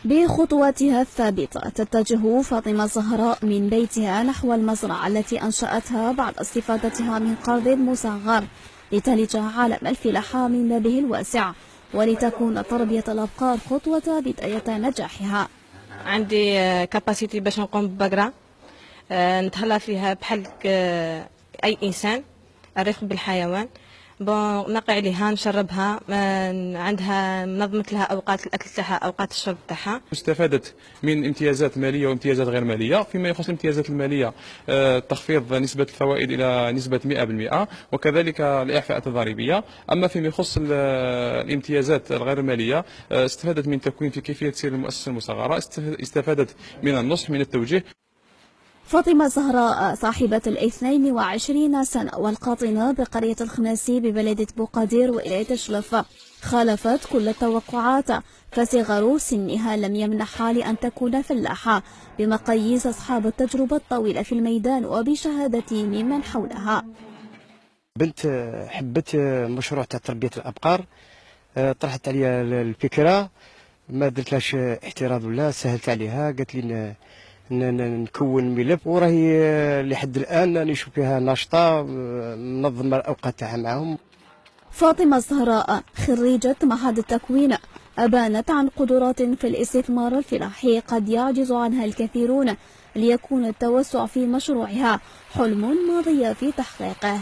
بخطواتها الثابتة تتجه فاطمة الزهراء من بيتها نحو المزرعة التي أنشأتها بعد استفادتها من قرض مصغر لتلج عالم الفلاحة من بابه الواسع، ولتكون تربية الأبقار خطوة بداية نجاحها. عندي كاباسيتي باش نقوم ببقرة نتهلا فيها بحال أي إنسان، الرفق بالحيوان، نقع عليها نشربها، عندها منظمة لها أوقات الأكل تاعها أوقات الشرب تاعها. استفادت من امتيازات مالية وامتيازات غير مالية. فيما يخص الامتيازات المالية تخفيض نسبة الفوائد إلى نسبة 100%، وكذلك الإعفاءات الضريبية. أما فيما يخص الامتيازات الغير مالية استفادت من تكوين في كيفية سير المؤسسة المصغرة، استفادت من النصح من التوجيه. فاطمة الزهراء صاحبة 22 سنة والقاطنة بقرية الخناسي ببلدة بوقدير ولاية الشلف خالفت كل التوقعات، فصغر سنها لم يمنحها لأن تكون فلاحة بمقاييس أصحاب التجربة الطويلة في الميدان وبشهادة ممن حولها. بنت حبت مشروع تاع تربية الأبقار، طرحت عليها الفكرة، ما درتلاش اعتراض ولا سهلت عليها، قالت لي نكون ملف، وراهي لحد الآن نشوف فيها ناشطة منظمة الأوقات تاعها معهم. فاطمة الزهراء خريجة معهد التكوين أبانت عن قدرات في الاستثمار الفلاحي قد يعجز عنها الكثيرون، ليكون التوسع في مشروعها حلم ماضي في تحقيقه.